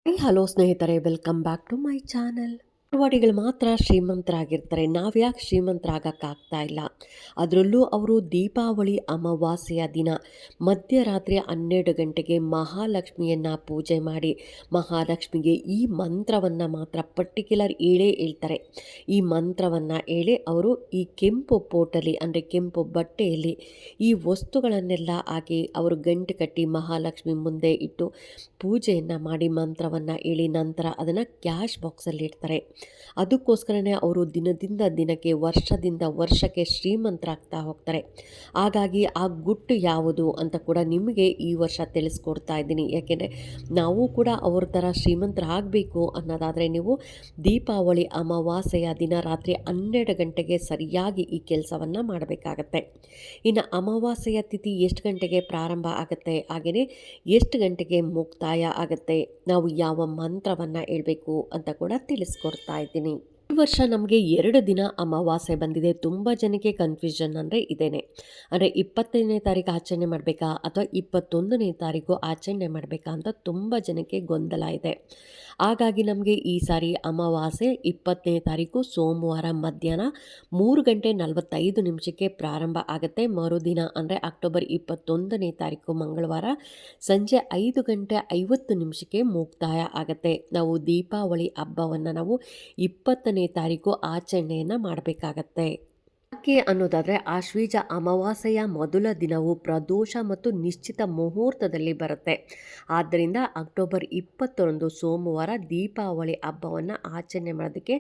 Hello ಸ್ನೇಹಿತರೆ, welcome back to my channel. ಮಾರ್ವಾಡಿಗಳು ಮಾತ್ರ ಶ್ರೀಮಂತರಾಗಿರ್ತಾರೆ. ನಾವ್ಯಾಕೆ ಶ್ರೀಮಂತರಾಗಕ್ಕಾಗ್ತಾ ಇಲ್ಲ? ಅದರಲ್ಲೂ ಅವರು ದೀಪಾವಳಿ ಅಮಾವಾಸ್ಯೆಯ ದಿನ ಮಧ್ಯರಾತ್ರಿ 12 ಗಂಟೆಗೆ ಮಹಾಲಕ್ಷ್ಮಿಯನ್ನು ಪೂಜೆ ಮಾಡಿ ಮಹಾಲಕ್ಷ್ಮಿಗೆ ಈ ಮಂತ್ರವನ್ನು ಮಾತ್ರ ಪರ್ಟಿಕ್ಯುಲರ್ ಹೇಳ್ತಾರೆ. ಈ ಮಂತ್ರವನ್ನು ಹೇಳಿ ಅವರು ಈ ಕೆಂಪು ಪೋಟಲಿ ಅಂದರೆ ಕೆಂಪು ಬಟ್ಟೆಯಲ್ಲಿ ಈ ವಸ್ತುಗಳನ್ನೆಲ್ಲ ಹಾಕಿ ಅವರು ಗಂಟು ಕಟ್ಟಿ ಮಹಾಲಕ್ಷ್ಮಿ ಮುಂದೆ ಇಟ್ಟು ಪೂಜೆಯನ್ನು ಮಾಡಿ ಮಂತ್ರವನ್ನು ಹೇಳಿ ನಂತರ ಅದನ್ನು ಕ್ಯಾಶ್ ಬಾಕ್ಸಲ್ಲಿ ಇಡ್ತಾರೆ. ಅದಕ್ಕೋಸ್ಕರನೇ ಅವರು ದಿನದಿಂದ ದಿನಕ್ಕೆ ವರ್ಷದಿಂದ ವರ್ಷಕ್ಕೆ ಶ್ರೀಮಂತರಾಗ್ತಾ ಹೋಗ್ತಾರೆ. ಹಾಗಾಗಿ ಆ ಗುಟ್ಟು ಯಾವುದು ಅಂತ ಕೂಡ ನಿಮಗೆ ಈ ವರ್ಷ ತಿಳಿಸ್ಕೊಡ್ತಾ ಇದ್ದೀನಿ. ಯಾಕೆಂದರೆ ನಾವು ಕೂಡ ಅವ್ರ ಥರ ಶ್ರೀಮಂತರಾಗಬೇಕು ಅನ್ನೋದಾದರೆ ನೀವು ದೀಪಾವಳಿ ಅಮಾವಾಸ್ಯೆಯ ದಿನ ರಾತ್ರಿ 12 ಗಂಟೆಗೆ ಸರಿಯಾಗಿ ಈ ಕೆಲಸವನ್ನು ಮಾಡಬೇಕಾಗತ್ತೆ. ಇನ್ನು ಅಮಾವಾಸ್ಯೆಯ ತಿಥಿ ಎಷ್ಟು ಗಂಟೆಗೆ ಪ್ರಾರಂಭ ಆಗುತ್ತೆ, ಹಾಗೆಯೇ ಎಷ್ಟು ಗಂಟೆಗೆ ಮುಕ್ತಾಯ ಆಗುತ್ತೆ, ನಾವು ಯಾವ ಮಂತ್ರವನ್ನು ಹೇಳಬೇಕು ಅಂತ ಕೂಡ ತಿಳಿಸ್ಕೊಡ್ತಾ ಇದ್ದೀನಿ. ಈ ವರ್ಷ ನಮಗೆ 2 ದಿನ ಅಮಾವಾಸ್ಯೆ ಬಂದಿದೆ. ತುಂಬ ಜನಕ್ಕೆ ಕನ್ಫ್ಯೂಷನ್ ಅಂದರೆ ಇದೇನೆ. ಅಂದರೆ 25ನೇ ತಾರೀಕು ಆಚರಣೆ ಮಾಡಬೇಕಾ ಅಥವಾ 21ನೇ ತಾರೀಕು ಆಚರಣೆ ಮಾಡಬೇಕಾ ಅಂತ ತುಂಬ ಜನಕ್ಕೆ ಗೊಂದಲ ಇದೆ. ಹಾಗಾಗಿ ನಮಗೆ ಈ ಸಾರಿ ಅಮಾವಾಸ್ಯೆ 20ನೇ ತಾರೀಕು ಸೋಮವಾರ ಮಧ್ಯಾಹ್ನ 3 ಗಂಟೆ 45 ನಿಮಿಷಕ್ಕೆ ಪ್ರಾರಂಭ ಆಗುತ್ತೆ. ಮರುದಿನ ಅಂದರೆ ಅಕ್ಟೋಬರ್ 21ನೇ ತಾರೀಕು ಮಂಗಳವಾರ ಸಂಜೆ 5 ಗಂಟೆ 50 ನಿಮಿಷಕ್ಕೆ ಮುಕ್ತಾಯ ಆಗುತ್ತೆ. ನಾವು ದೀಪಾವಳಿ ಹಬ್ಬವನ್ನು ನಾವು 20ನೇ ತಾರೀಕು ಆಚರಣೆಯನ್ನು ಮಾಡಬೇಕಾಗತ್ತೆ. ಯಾಕೆ ಅನ್ನೋದಾದರೆ ಆಶ್ವೀಜ ಅಮಾವಾಸ್ಯೆಯ ಮೊದಲ ದಿನವು ಪ್ರದೋಷ ಮತ್ತು ನಿಶ್ಚಿತ ಮುಹೂರ್ತದಲ್ಲಿ ಬರುತ್ತೆ. ಆದ್ದರಿಂದ ಅಕ್ಟೋಬರ್ 20ರಂದು ಸೋಮವಾರ ದೀಪಾವಳಿ ಹಬ್ಬವನ್ನು ಆಚರಣೆ ಮಾಡೋದಕ್ಕೆ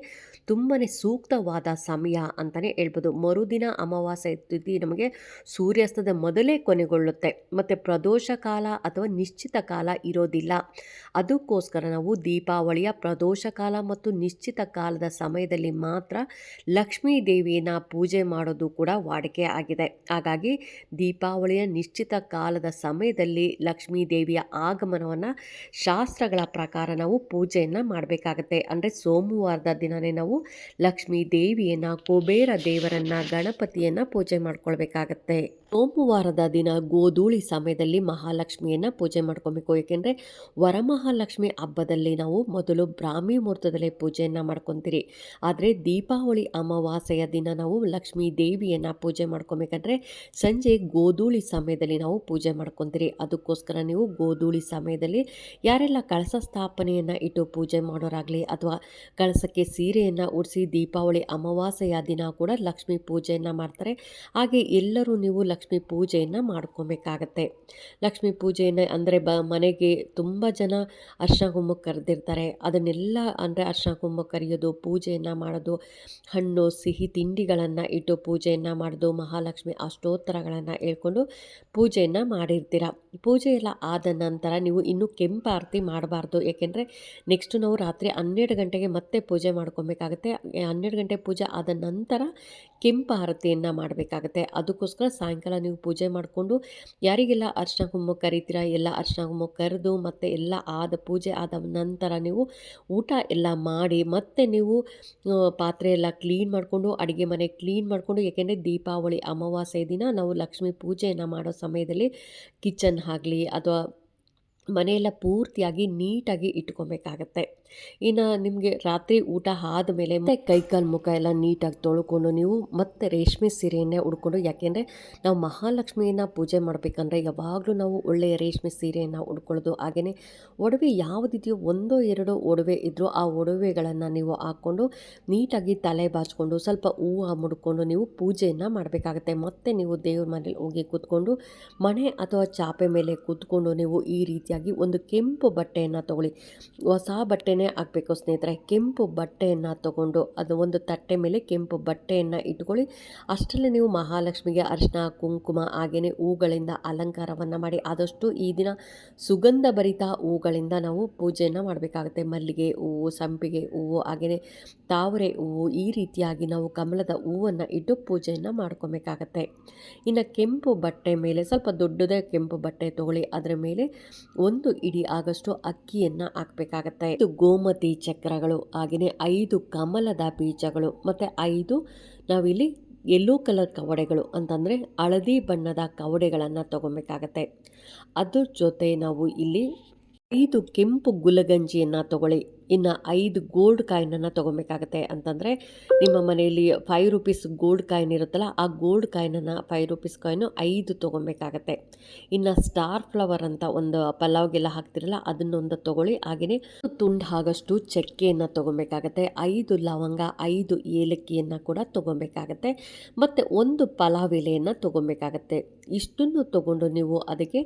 ತುಂಬಾ ಸೂಕ್ತವಾದ ಸಮಯ ಅಂತಲೇ ಹೇಳ್ಬೋದು. ಮರುದಿನ ಅಮಾವಾಸ್ಯೆ ತಿಥಿ ನಮಗೆ ಸೂರ್ಯಾಸ್ತದ ಮೊದಲೇ ಕೊನೆಗೊಳ್ಳುತ್ತೆ ಮತ್ತು ಪ್ರದೋಷ ಕಾಲ ಅಥವಾ ನಿಶ್ಚಿತ ಕಾಲ ಇರೋದಿಲ್ಲ. ಅದಕ್ಕೋಸ್ಕರ ನಾವು ದೀಪಾವಳಿಯ ಪ್ರದೋಷ ಕಾಲ ಮತ್ತು ನಿಶ್ಚಿತ ಕಾಲದ ಸಮಯದಲ್ಲಿ ಮಾತ್ರ ಲಕ್ಷ್ಮೀ ದೇವಿಯನ್ನು ಪೂಜೆ ಮಾಡೋದು ಕೂಡ ವಾಡಿಕೆ ಆಗಿದೆ. ಹಾಗಾಗಿ ದೀಪಾವಳಿಯ ನಿಶ್ಚಿತ ಕಾಲದ ಸಮಯದಲ್ಲಿ ಲಕ್ಷ್ಮೀ ದೇವಿಯ ಆಗಮನವನ್ನು ಶಾಸ್ತ್ರಗಳ ಪ್ರಕಾರ ನಾವು ಪೂಜೆಯನ್ನು ಮಾಡಬೇಕಾಗತ್ತೆ. ಅಂದರೆ ಸೋಮವಾರದ ದಿನವೇ ನಾವು ಲಕ್ಷ್ಮೀ ದೇವಿಯನ್ನು, ಕುಬೇರ ದೇವರನ್ನು, ಗಣಪತಿಯನ್ನು ಪೂಜೆ ಮಾಡ್ಕೊಳ್ಬೇಕಾಗತ್ತೆ. ಸೋಮವಾರದ ದಿನ ಗೋಧೂಳಿ ಸಮಯದಲ್ಲಿ ಮಹಾಲಕ್ಷ್ಮಿಯನ್ನು ಪೂಜೆ ಮಾಡ್ಕೊಬೇಕು. ಏಕೆಂದರೆ ವರಮಹಾಲಕ್ಷ್ಮಿ ಹಬ್ಬದಲ್ಲಿ ನಾವು ಮೊದಲು ಬ್ರಾಹ್ಮಿ ಮುಹೂರ್ತದಲ್ಲೇ ಪೂಜೆಯನ್ನು ಮಾಡ್ಕೊತೀರಿ. ಆದರೆ ದೀಪಾವಳಿ ಅಮಾವಾಸ್ಯೆಯ ದಿನ ನಾವು ಲಕ್ಷ್ಮೀ ದೇವಿಯನ್ನು ಪೂಜೆ ಮಾಡ್ಕೊಬೇಕಂದ್ರೆ ಸಂಜೆ ಗೋಧೂಳಿ ಸಮಯದಲ್ಲಿ ನಾವು ಪೂಜೆ ಮಾಡ್ಕೊತೀರಿ. ಅದಕ್ಕೋಸ್ಕರ ನೀವು ಗೋಧೂಳಿ ಸಮಯದಲ್ಲಿ ಯಾರೆಲ್ಲ ಕಳಸ ಸ್ಥಾಪನೆಯನ್ನು ಇಟ್ಟು ಪೂಜೆ ಮಾಡೋರಾಗಲಿ ಅಥವಾ ಕಳಸಕ್ಕೆ ಸೀರೆಯನ್ನು ಉಡಿಸಿ ದೀಪಾವಳಿ ಅಮಾವಾಸ್ಯೆಯ ದಿನ ಕೂಡ ಲಕ್ಷ್ಮೀ ಪೂಜೆಯನ್ನು ಮಾಡ್ತಾರೆ. ಹಾಗೆ ಎಲ್ಲರೂ ನೀವು ಲಕ್ಷ್ಮೀ ಪೂಜೆಯನ್ನು ಮಾಡ್ಕೊಬೇಕಾಗತ್ತೆ. ಲಕ್ಷ್ಮೀ ಪೂಜೆಯನ್ನು ಅಂದರೆ ಮನೆಗೆ ತುಂಬ ಜನ ಅರ್ಶಿನ ಕುಂಕುಮಕ್ಕೆ ಕರೆದಿರ್ತಾರೆ. ಅದನ್ನೆಲ್ಲ ಅಂದರೆ ಅರ್ಶಿನ ಕುಂಕುಮಕ್ಕೆ ಕರೆಯೋದು, ಪೂಜೆಯನ್ನು ಮಾಡೋದು, ಹಣ್ಣು ಸಿಹಿ ತಿಂಡಿಗಳನ್ನು ಇಟ್ಟು ಪೂಜೆಯನ್ನು ಮಾಡೋದು, ಮಹಾಲಕ್ಷ್ಮಿ ಅಷ್ಟೋತ್ತರಗಳನ್ನು ಹೇಳ್ಕೊಂಡು ಪೂಜೆಯನ್ನು ಮಾಡಿರ್ತೀರ. ಪೂಜೆ ಎಲ್ಲ ಆದ ನಂತರ ನೀವು ಇನ್ನೂ ಕೆಂಪು ಆರತಿ ಮಾಡಬಾರ್ದು. ಏಕೆಂದರೆ ನೆಕ್ಸ್ಟ್ ನಾವು ರಾತ್ರಿ 12 ಗಂಟೆಗೆ ಮತ್ತೆ ಪೂಜೆ ಮಾಡ್ಕೊಬೇಕಾಗತ್ತೆ. 12 ಗಂಟೆ ಪೂಜೆ ಆದ ನಂತರ ಕೆಂಪು ಆರತಿಯನ್ನು ಮಾಡಬೇಕಾಗತ್ತೆ. ಅದಕ್ಕೋಸ್ಕರ ಸಾಯಂಕಾಲ ನೀವು ಪೂಜೆ ಮಾಡಿಕೊಂಡು ಯಾರಿಗೆಲ್ಲ ಅರ್ಶಿನ ಕುಂಕುಮ ಕರಿತೀರ ಎಲ್ಲ ಅರ್ಶಿನ ಕುಂಕುಮ ಕರೆದು ಮತ್ತು ಎಲ್ಲ ಪೂಜೆ ಆದ ನಂತರ ನೀವು ಊಟ ಎಲ್ಲ ಮಾಡಿ ಮತ್ತೆ ನೀವು ಪಾತ್ರೆ ಎಲ್ಲ ಕ್ಲೀನ್ ಮಾಡಿಕೊಂಡು ಅಡುಗೆ ಮನೆ ಕ್ಲೀನ್ ಮಾಡಿಕೊಂಡು, ಏಕೆಂದರೆ ದೀಪಾವಳಿ ಅಮಾವಾಸ್ಯೆ ದಿನ ನಾವು ಲಕ್ಷ್ಮೀ ಪೂಜೆಯನ್ನು ಮಾಡೋ ಸಮಯದಲ್ಲಿ ಕಿಚನ್ ಆಗಲಿ ಅಥವಾ ಮನೆಯೆಲ್ಲ ಪೂರ್ತಿಯಾಗಿ ನೀಟಾಗಿ ಇಟ್ಕೊಬೇಕಾಗತ್ತೆ. ಇನ್ನು ನಿಮಗೆ ರಾತ್ರಿ ಊಟ ಆದಮೇಲೆ ಮತ್ತೆ ಕೈಕಾಲು ಮುಖ ಎಲ್ಲ ನೀಟಾಗಿ ತೊಳ್ಕೊಂಡು ನೀವು ಮತ್ತೆ ರೇಷ್ಮೆ ಸೀರೆಯನ್ನೇ ಉಡ್ಕೊಂಡು, ಯಾಕೆಂದರೆ ನಾವು ಮಹಾಲಕ್ಷ್ಮಿಯನ್ನು ಪೂಜೆ ಮಾಡಬೇಕಂದ್ರೆ ಯಾವಾಗಲೂ ನಾವು ಒಳ್ಳೆಯ ರೇಷ್ಮೆ ಸೀರೆಯನ್ನು ಉಡ್ಕೊಳ್ಳೋದು. ಹಾಗೆಯೇ ಒಡವೆ ಯಾವುದಿದೆಯೋ ಒಂದೋ ಎರಡೋ ಒಡವೆ ಇದ್ದರೂ ಆ ಒಡವೆಗಳನ್ನು ನೀವು ಹಾಕ್ಕೊಂಡು ನೀಟಾಗಿ ತಲೆ ಬಾಚಿಕೊಂಡು ಸ್ವಲ್ಪ ಹೂವು ಮುಡ್ಕೊಂಡು ನೀವು ಪೂಜೆಯನ್ನು ಮಾಡಬೇಕಾಗತ್ತೆ. ಮತ್ತು ನೀವು ದೇವ್ರ ಮನೇಲಿ ಹೋಗಿ ಕೂತ್ಕೊಂಡು ಮನೆ ಅಥವಾ ಚಾಪೆ ಮೇಲೆ ಕೂತ್ಕೊಂಡು ನೀವು ಈ ರೀತಿಯಾಗಿ ಒಂದು ಕೆಂಪು ಬಟ್ಟೆಯನ್ನು ತೊಗೊಳ್ಳಿ. ಹೊಸ ಬಟ್ಟೆನೇ ಹಾಕಬೇಕು ಸ್ನೇಹಿತರೆ. ಕೆಂಪು ಬಟ್ಟೆಯನ್ನು ತಗೊಂಡು ಅದು ಒಂದು ತಟ್ಟೆ ಮೇಲೆ ಕೆಂಪು ಬಟ್ಟೆಯನ್ನು ಇಟ್ಕೊಳ್ಳಿ. ಅಷ್ಟರಲ್ಲೇ ನೀವು ಮಹಾಲಕ್ಷ್ಮಿಗೆ ಅರಿಶಿನ ಕುಂಕುಮ ಹಾಗೆಯೇ ಹೂಗಳಿಂದ ಅಲಂಕಾರವನ್ನು ಮಾಡಿ, ಆದಷ್ಟು ಈ ದಿನ ಸುಗಂಧ ಭರಿತ ಹೂಗಳಿಂದ ನಾವು ಪೂಜೆಯನ್ನು ಮಾಡಬೇಕಾಗುತ್ತೆ. ಮಲ್ಲಿಗೆ ಹೂವು, ಸಂಪಿಗೆ ಹೂವು ಹಾಗೆಯೇ ತಾವರೆ ಹೂವು, ಈ ರೀತಿಯಾಗಿ ನಾವು ಕಮಲದ ಹೂವನ್ನು ಇಟ್ಟು ಪೂಜೆಯನ್ನು ಮಾಡ್ಕೊಬೇಕಾಗತ್ತೆ. ಇನ್ನು ಕೆಂಪು ಬಟ್ಟೆ ಮೇಲೆ ಸ್ವಲ್ಪ ದೊಡ್ಡದೇ ಕೆಂಪು ಬಟ್ಟೆ ತೊಗೊಳ್ಳಿ. ಅದರ ಮೇಲೆ 1 ಇಡಿ ಆಗಷ್ಟು ಅಕ್ಕಿಯನ್ನು ಹಾಕಬೇಕಾಗತ್ತೆ. 5 ಗೋಮತಿ ಚಕ್ರಗಳು ಹಾಗೆಯೇ 5 ಕಮಲದ ಬೀಜಗಳು ಮತ್ತು 5 ನಾವಿಲ್ಲಿ ಯೆಲ್ಲೋ ಕಲರ್ ಕವಡೆಗಳು ಅಂತಂದರೆ ಹಳದಿ ಬಣ್ಣದ ಕವಡೆಗಳನ್ನು ತೊಗೊಬೇಕಾಗತ್ತೆ. ಅದ್ರ ಜೊತೆ ನಾವು ಇಲ್ಲಿ 5 ಕೆಂಪು ಗುಲಗಂಜಿಯನ್ನು ತಗೊಳ್ಳಿ. ಇನ್ನು 5 ಗೋಲ್ಡ್ ಕಾಯಿನನ್ನು ತೊಗೊಬೇಕಾಗತ್ತೆ. ಅಂತಂದರೆ ನಿಮ್ಮ ಮನೆಯಲ್ಲಿ ₹5 ಗೋಲ್ಡ್ ಕಾಯಿನ್ ಇರುತ್ತಲ್ಲ, ಆ ಗೋಲ್ಡ್ ಕಾಯಿನನ್ನು ₹5 ಕಾಯಿನು 5 ತೊಗೊಬೇಕಾಗತ್ತೆ. ಇನ್ನು ಸ್ಟಾರ್ ಫ್ಲವರ್ ಅಂತ ಒಂದು ಪಲಾವ್ಗೆಲ್ಲ ಹಾಕ್ತಿರಲ್ಲ, ಅದನ್ನೊಂದು ತೊಗೊಳ್ಳಿ. ಹಾಗೆಯೇ ತುಂಡು ಆಗಷ್ಟು ಚಕ್ಕೆಯನ್ನು ತೊಗೊಬೇಕಾಗತ್ತೆ. 5 ಲವಂಗ, 5 ಏಲಕ್ಕಿಯನ್ನು ಕೂಡ ತೊಗೊಬೇಕಾಗತ್ತೆ. ಮತ್ತು ಒಂದು ಪಲಾವ್ ಎಲೆಯನ್ನು ತೊಗೊಬೇಕಾಗತ್ತೆ. ಇಷ್ಟನ್ನು ತೊಗೊಂಡು ನೀವು ಅದಕ್ಕೆ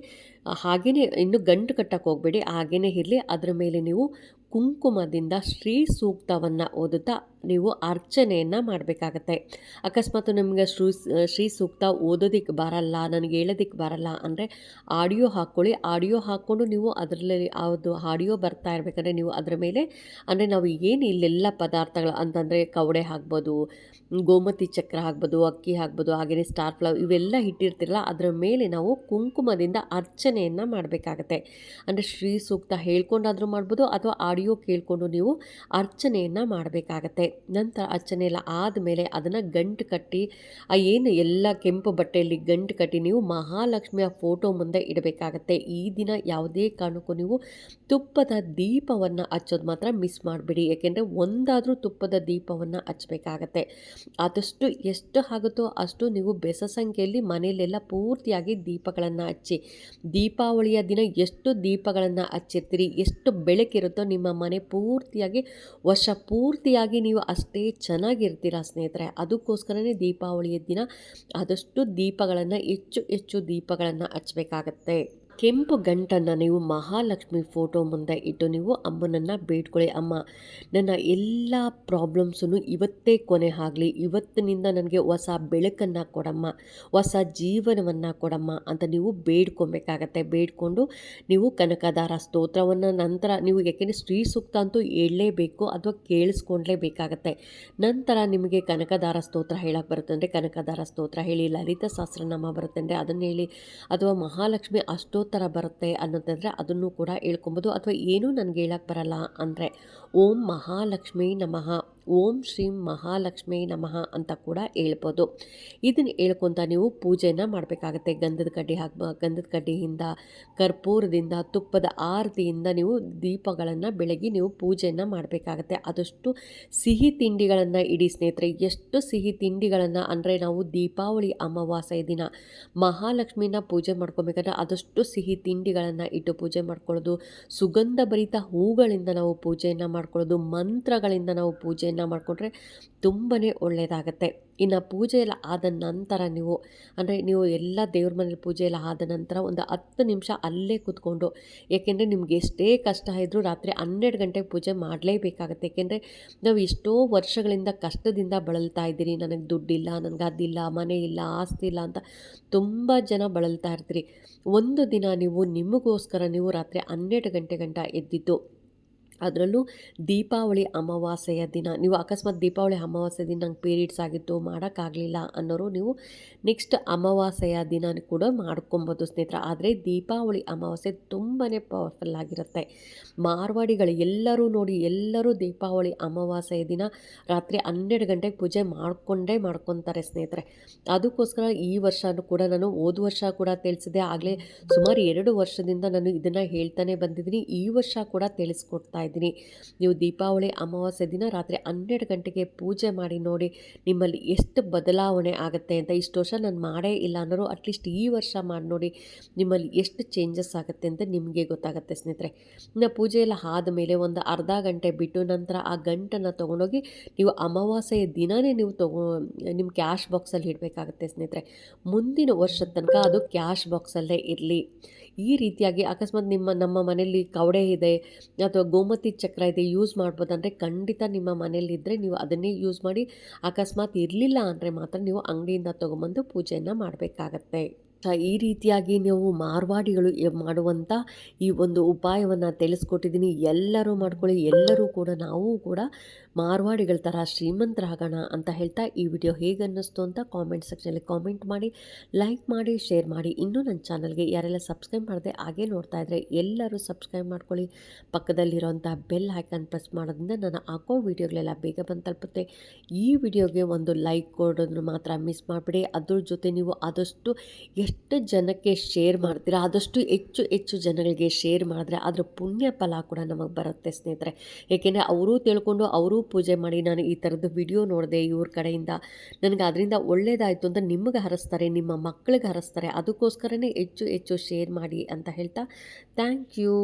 ಹಾಗೆಯೇ ಇನ್ನು ಗಂಟು ಕಟ್ಟಕ್ಕೆ ಹೋಗಬೇಡಿ, ಹಾಗೆಯೇ ಇರಲಿ. ಅದರ ಮೇಲೆ ನೀವು ಕುಂಕುಮದಿಂದ ಶ್ರೀ ಸೂಕ್ತವನ್ನು ಓದುತ್ತಾ ನೀವು ಅರ್ಚನೆಯನ್ನು ಮಾಡಬೇಕಾಗತ್ತೆ. ಅಕಸ್ಮಾತ್ ನಿಮಗೆ ಶ್ರೀ ಸೂಕ್ತ ಓದೋದಕ್ಕೆ ಬರಲ್ಲ, ನನಗೆ ಹೇಳೋದಕ್ಕೆ ಬರಲ್ಲ ಅಂದರೆ ಆಡಿಯೋ ಹಾಕ್ಕೊಳ್ಳಿ. ಆಡಿಯೋ ಹಾಕ್ಕೊಂಡು ನೀವು ಅದರಲ್ಲಿ ಅದು ಆಡಿಯೋ ಬರ್ತಾ ಇರಬೇಕಾದ್ರೆ ನೀವು ಅದರ ಮೇಲೆ ಅಂದರೆ ನಾವು ಏನು ಇಲ್ಲೆಲ್ಲ ಪದಾರ್ಥಗಳು ಅಂತಂದರೆ ಕವಡೆ ಹಾಕ್ಬೋದು, ಗೋಮತಿ ಚಕ್ರ ಹಾಕ್ಬೋದು, ಅಕ್ಕಿ ಹಾಕ್ಬೋದು, ಹಾಗೆಯೇ ಸ್ಟಾರ್ ಫ್ಲವರ್ ಇವೆಲ್ಲ ಇಟ್ಟಿರ್ತಿರಲ್ಲ, ಅದರ ಮೇಲೆ ನಾವು ಕುಂಕುಮದಿಂದ ಅರ್ಚನೆಯನ್ನು ಮಾಡಬೇಕಾಗತ್ತೆ. ಅಂದರೆ ಶ್ರೀ ಸೂಕ್ತ ಹೇಳ್ಕೊಂಡಾದರೂ ಮಾಡ್ಬೋದು ಅಥವಾ ಆಡಿಯೋ ಕೇಳಿಕೊಂಡು ನೀವು ಅರ್ಚನೆಯನ್ನು ಮಾಡಬೇಕಾಗತ್ತೆ. ನಂತರ ಅರ್ಚನೆ ಎಲ್ಲ ಆದಮೇಲೆ ಅದನ್ನು ಗಂಟು ಕಟ್ಟಿ ಏನು ಎಲ್ಲ ಕೆಂಪು ಬಟ್ಟೆಯಲ್ಲಿ ಗಂಟು ಕಟ್ಟಿ ನೀವು ಮಹಾಲಕ್ಷ್ಮಿಯ ಫೋಟೋ ಮುಂದೆ ಇಡಬೇಕಾಗತ್ತೆ. ಈ ದಿನ ಯಾವುದೇ ಕಾರಣಕ್ಕೂ ನೀವು ತುಪ್ಪದ ದೀಪವನ್ನು ಹಚ್ಚೋದು ಮಾತ್ರ ಮಿಸ್ ಮಾಡಿಬಿಡಿ. ಏಕೆಂದರೆ ಒಂದಾದರೂ ತುಪ್ಪದ ದೀಪವನ್ನು ಹಚ್ಚಬೇಕಾಗತ್ತೆ. ಆದಷ್ಟು ಎಷ್ಟು ಆಗುತ್ತೋ ಅಷ್ಟು ನೀವು ಬೆಸ ಸಂಖ್ಯೆಯಲ್ಲಿ ಮನೆಯಲ್ಲೆಲ್ಲ ಪೂರ್ತಿಯಾಗಿ ದೀಪಗಳನ್ನು ಹಚ್ಚಿ. ದೀಪಾವಳಿಯ ದಿನ ಎಷ್ಟು ದೀಪಗಳನ್ನು ಹಚ್ಚಿರ್ತೀರಿ, ಎಷ್ಟು ಬೆಳಕಿರುತ್ತೋ ನಿಮ್ಮ ಮನೆ ಪೂರ್ತಿಯಾಗಿ ಪೂರ್ತಿಯಾಗಿ ನೀವು ಅಷ್ಟೇ ಚೆನ್ನಾಗಿರ್ತೀರ ಸ್ನೇಹಿತರೆ. ಅದಕ್ಕೋಸ್ಕರನೇ ದೀಪಾವಳಿಯ ದಿನ ಆದಷ್ಟು ದೀಪಗಳನ್ನು ಹೆಚ್ಚು ಹೆಚ್ಚು ದೀಪಗಳನ್ನು ಹಚ್ಚಬೇಕಾಗತ್ತೆ. ಕೆಂಪು ಗಂಟನ್ನು ನೀವು ಮಹಾಲಕ್ಷ್ಮಿ ಫೋಟೋ ಮುಂದೆ ಇಟ್ಟು ನೀವು ಅಮ್ಮನನ್ನು ಬೇಡ್ಕೊಳ್ಳಿ. ಅಮ್ಮ, ನನ್ನ ಎಲ್ಲ ಪ್ರಾಬ್ಲಮ್ಸನ್ನು ಇವತ್ತೇ ಕೊನೆ ಆಗಲಿ, ಇವತ್ತಿನಿಂದ ನನಗೆ ಹೊಸ ಬೆಳಕನ್ನು ಕೊಡಮ್ಮ, ಹೊಸ ಜೀವನವನ್ನು ಕೊಡಮ್ಮ ಅಂತ ನೀವು ಬೇಡ್ಕೊಬೇಕಾಗತ್ತೆ. ಬೇಡ್ಕೊಂಡು ನೀವು ಕನಕದಾರ ಸ್ತೋತ್ರವನ್ನು ನಂತರ ನೀವು ಯಾಕೆಂದರೆ ಶ್ರೀ ಸೂಕ್ತ ಅಂತೂ ಹೇಳಲೇಬೇಕು ಅಥವಾ ಕೇಳಿಸ್ಕೊಂಡ್ಲೇಬೇಕಾಗತ್ತೆ. ನಂತರ ನಿಮಗೆ ಕನಕದಾರ ಸ್ತೋತ್ರ ಹೇಳಕ್ಕೆ ಬರುತ್ತೆ ಅಂದರೆ ಕನಕದಾರ ಸ್ತೋತ್ರ ಹೇಳಿ, ಲಲಿತ ಸಹಸ್ರನಾಮ ಬರುತ್ತೆ ಅಂದರೆ ಅದನ್ನು ಹೇಳಿ, ಅಥವಾ ಮಹಾಲಕ್ಷ್ಮಿ ಅಷ್ಟೋತ್ತರ ಬರುತ್ತೆ ಅನ್ನೋದಾದರೆ ಅದನ್ನು ಕೂಡ ಹೇಳ್ಕೊಬೋದು. ಅಥವಾ ಏನೂ ನನಗೆ ಹೇಳಕ್ಕೆ ಬರಲ್ಲ ಅಂದರೆ ಓಂ ಮಹಾಲಕ್ಷ್ಮೀ ನಮಃ, ಓಂ ಶ್ರೀಂ ಮಹಾಲಕ್ಷ್ಮೀ ನಮಃ ಅಂತ ಕೂಡ ಹೇಳ್ಬೋದು. ಇದನ್ನು ಹೇಳ್ಕೊತ ನೀವು ಪೂಜೆಯನ್ನು ಮಾಡಬೇಕಾಗತ್ತೆ. ಗಂಧದ ಕಡ್ಡಿಯಿಂದ, ಕರ್ಪೂರದಿಂದ, ತುಪ್ಪದ ಆರತಿಯಿಂದ ನೀವು ದೀಪಗಳನ್ನು ಬೆಳಗಿ ನೀವು ಪೂಜೆಯನ್ನು ಮಾಡಬೇಕಾಗತ್ತೆ. ಆದಷ್ಟು ಸಿಹಿ ತಿಂಡಿಗಳನ್ನು ಇಡಿ ಸ್ನೇಹಿತರೆ. ಎಷ್ಟು ಸಿಹಿ ತಿಂಡಿಗಳನ್ನು ಅಂದರೆ ನಾವು ದೀಪಾವಳಿ ಅಮಾವಾಸ್ಯೆ ದಿನ ಮಹಾಲಕ್ಷ್ಮಿನ ಪೂಜೆ ಮಾಡ್ಕೊಬೇಕಾದ್ರೆ ಆದಷ್ಟು ಸಿಹಿ ತಿಂಡಿಗಳನ್ನು ಇಟ್ಟು ಪೂಜೆ ಮಾಡ್ಕೊಳ್ಳೋದು, ಸುಗಂಧ ಭರಿತ ಹೂಗಳಿಂದ ನಾವು ಪೂಜೆಯನ್ನು ಮಾಡ್ಕೊಳ್ಳೋದು, ಮಂತ್ರಗಳಿಂದ ನಾವು ಪೂಜೆಯನ್ನು ಮಾಡಿಕೊಂಡ್ರೆ ತುಂಬಾ ಒಳ್ಳೆಯದಾಗತ್ತೆ. ಇನ್ನು ಪೂಜೆ ಎಲ್ಲ ಆದ ನಂತರ ನೀವು ಎಲ್ಲ ದೇವ್ರ ಮನೇಲಿ ಪೂಜೆ ಎಲ್ಲ ಆದ ನಂತರ ಒಂದು 10 ನಿಮಿಷ ಅಲ್ಲೇ ಕೂತ್ಕೊಂಡು, ಏಕೆಂದರೆ ನಿಮ್ಗೆ ಎಷ್ಟೇ ಕಷ್ಟ ಇದ್ದರೂ ರಾತ್ರಿ 12 ಗಂಟೆಗೆ ಪೂಜೆ ಮಾಡಲೇಬೇಕಾಗತ್ತೆ. ಏಕೆಂದರೆ ನಾವು ಎಷ್ಟೋ ವರ್ಷಗಳಿಂದ ಕಷ್ಟದಿಂದ ಬಳಲ್ತಾ ಇದ್ದೀರಿ, ನನಗೆ ದುಡ್ಡಿಲ್ಲ, ನನಗೆ ಅದಿಲ್ಲ, ಮನೆ ಇಲ್ಲ, ಆಸ್ತಿ ಇಲ್ಲ ಅಂತ ತುಂಬ ಜನ ಬಳಲ್ತಾ ಇರ್ತೀರಿ. ಒಂದು ದಿನ ನೀವು ನಿಮಗೋಸ್ಕರ ನೀವು ರಾತ್ರಿ 12 ಗಂಟೆ ಗಂಟ ಎದ್ದಿದ್ದು, ಅದರಲ್ಲೂ ದೀಪಾವಳಿ ಅಮಾವಾಸ್ಯೆಯ ದಿನ ನೀವು ಅಕಸ್ಮಾತ್ ದೀಪಾವಳಿ ಅಮಾವಾಸ್ಯೆ ದಿನ ನಂಗೆ ಪೀರಿಯಡ್ಸ್ ಆಗಿತ್ತು ಮಾಡೋಕ್ಕಾಗಲಿಲ್ಲ ಅನ್ನೋರು ನೀವು ನೆಕ್ಸ್ಟ್ ಅಮಾವಾಸ್ಯೆಯ ದಿನ ಕೂಡ ಮಾಡ್ಕೊಬೋದು ಸ್ನೇಹಿತರೆ. ಆದರೆ ದೀಪಾವಳಿ ಅಮಾವಾಸ್ಯೆ ತುಂಬಾ ಪವರ್ಫುಲ್ ಆಗಿರುತ್ತೆ. ಮಾರ್ವಾಡಿಗಳು ಎಲ್ಲರೂ ನೋಡಿ, ಎಲ್ಲರೂ ದೀಪಾವಳಿ ಅಮಾವಾಸ್ಯೆಯ ದಿನ ರಾತ್ರಿ 12 ಗಂಟೆಗೆ ಪೂಜೆ ಮಾಡ್ಕೊತಾರೆ ಸ್ನೇಹಿತರೆ. ಅದಕ್ಕೋಸ್ಕರ ಈ ವರ್ಷವೂ ಕೂಡ ನಾನು ಹೋದ ವರ್ಷ ಕೂಡ ತಿಳಿಸಿದೆ, ಆಗಲೇ ಸುಮಾರು 2 ವರ್ಷದಿಂದ ನಾನು ಇದನ್ನು ಹೇಳ್ತಾನೆ ಬಂದಿದ್ದೀನಿ. ಈ ವರ್ಷ ಕೂಡ ತಿಳಿಸ್ಕೊಡ್ತಾ ಇದ್ದೀನಿ. ನೀವು ದೀಪಾವಳಿ ಅಮಾವಾಸ್ಯೆ ದಿನ ರಾತ್ರಿ 12 ಗಂಟೆಗೆ ಪೂಜೆ ಮಾಡಿ ನೋಡಿ ನಿಮ್ಮಲ್ಲಿ ಎಷ್ಟು ಬದಲಾವಣೆ ಆಗುತ್ತೆ ಅಂತ. ಇಷ್ಟು ವರ್ಷ ನಾನು ಮಾಡೇ ಇಲ್ಲ ಅನ್ನೋರು ಅಟ್ಲೀಸ್ಟ್ ಈ ವರ್ಷ ಮಾಡಿ ನೋಡಿ ನಿಮ್ಮಲ್ಲಿ ಎಷ್ಟು ಚೇಂಜಸ್ ಆಗುತ್ತೆ ಅಂತ ನಿಮಗೆ ಗೊತ್ತಾಗುತ್ತೆ ಸ್ನೇಹಿತರೆ. ಇನ್ನು ಪೂಜೆ ಎಲ್ಲ ಆದಮೇಲೆ ಒಂದು ಅರ್ಧ ಗಂಟೆ ಬಿಟ್ಟು ನಂತರ ಆ ಗಂಟನ್ನು ತೊಗೊಂಡೋಗಿ ನೀವು ಅಮಾವಾಸ್ಯೆಯ ದಿನವೇ ನೀವು ನಿಮ್ಮ ಕ್ಯಾಶ್ ಬಾಕ್ಸಲ್ಲಿ ಇಡಬೇಕಾಗುತ್ತೆ ಸ್ನೇಹಿತರೆ. ಮುಂದಿನ ವರ್ಷದ ತನಕ ಅದು ಕ್ಯಾಶ್ ಬಾಕ್ಸಲ್ಲೇ ಇರಲಿ. ಈ ರೀತಿಯಾಗಿ ಅಕಸ್ಮಾತ್ ನಮ್ಮ ಮನೆಯಲ್ಲಿ ಕವಡೆ ಇದೆ ಅಥವಾ ಗೋಮತಿ ಚಕ್ರ ಇದೆ, ಯೂಸ್ ಮಾಡ್ಬೋದಂದರೆ ಖಂಡಿತ ನಿಮ್ಮ ಮನೆಯಲ್ಲಿದ್ದರೆ ನೀವು ಅದನ್ನೇ ಯೂಸ್ ಮಾಡಿ. ಅಕಸ್ಮಾತ್ ಇರಲಿಲ್ಲ ಅಂದರೆ ಮಾತ್ರ ನೀವು ಅಂಗಡಿಯಿಂದ ತೊಗೊಂಬಂದು ಪೂಜೆಯನ್ನು ಮಾಡಬೇಕಾಗತ್ತೆ. ಈ ರೀತಿಯಾಗಿ ನೀವು ಮಾರ್ವಾಡಿಗಳು ಮಾಡುವಂಥ ಈ ಒಂದು ಉಪಾಯವನ್ನು ತಿಳಿಸ್ಕೊಟ್ಟಿದ್ದೀನಿ. ಎಲ್ಲರೂ ಮಾಡ್ಕೊಳ್ಳಿ. ಎಲ್ಲರೂ ಕೂಡ ನಾವು ಕೂಡ ಮಾರ್ವಾಡಿಗಳ ಥರ ಶ್ರೀಮಂತರಾಗೋಣ ಅಂತ ಹೇಳ್ತಾ ಈ ವಿಡಿಯೋ ಹೇಗೆ ಅನ್ನಿಸ್ತು ಅಂತ ಕಾಮೆಂಟ್ ಸೆಕ್ಷನಲ್ಲಿ ಕಾಮೆಂಟ್ ಮಾಡಿ, ಲೈಕ್ ಮಾಡಿ, ಶೇರ್ ಮಾಡಿ. ಇನ್ನೂ ನನ್ನ ಚಾನಲ್ಗೆ ಯಾರೆಲ್ಲ ಸಬ್ಸ್ಕ್ರೈಬ್ ಮಾಡದೆ ಹಾಗೆ ನೋಡ್ತಾ ಇದ್ದರೆ ಎಲ್ಲರೂ ಸಬ್ಸ್ಕ್ರೈಬ್ ಮಾಡ್ಕೊಳ್ಳಿ. ಪಕ್ಕದಲ್ಲಿರೋಂಥ ಬೆಲ್ ಐಕಾನ್ ಪ್ರೆಸ್ ಮಾಡೋದ್ರಿಂದ ನಾನು ಹಾಕೋ ವಿಡಿಯೋಗಳೆಲ್ಲ ಬೇಗ ಬಂದು ತಲುಪುತ್ತೆ. ಈ ವಿಡಿಯೋಗೆ ಒಂದು ಲೈಕ್ ಕೊಡೋದನ್ನು ಮಾತ್ರ ಮಿಸ್ ಮಾಡಿಬಿಡಿ. ಅದ್ರ ಜೊತೆ ನೀವು ಆದಷ್ಟು ಎಷ್ಟು ಜನಕ್ಕೆ ಶೇರ್ ಮಾಡ್ತೀರಾ ಆದಷ್ಟು ಹೆಚ್ಚು ಹೆಚ್ಚು ಜನಗಳಿಗೆ ಶೇರ್ ಮಾಡಿದ್ರೆ ಅದರ ಪುಣ್ಯ ಫಲ ಕೂಡ ನಮಗೆ ಬರುತ್ತೆ ಸ್ನೇಹಿತರೆ. ಏಕೆಂದರೆ ಅವರೂ ತಿಳ್ಕೊಂಡು ಅವರೂ ಪೂಜೆ ಮಾಡಿ ನಾನು ಈ ಥರದ್ದು ವಿಡಿಯೋ ನೋಡಿದೆ ಇವ್ರ ಕಡೆಯಿಂದ ನನಗೆ ಅದರಿಂದ ಒಳ್ಳೆಯದಾಯಿತು ಅಂತ ನಿಮಗೆ ಹರಿಸ್ತಾರೆ, ನಿಮ್ಮ ಮಕ್ಕಳಿಗೆ ಹರಿಸ್ತಾರೆ. ಅದಕ್ಕೋಸ್ಕರನೇ ಹೆಚ್ಚು ಹೆಚ್ಚು ಶೇರ್ ಮಾಡಿ ಅಂತ ಹೇಳ್ತಾ ಥ್ಯಾಂಕ್ ಯು.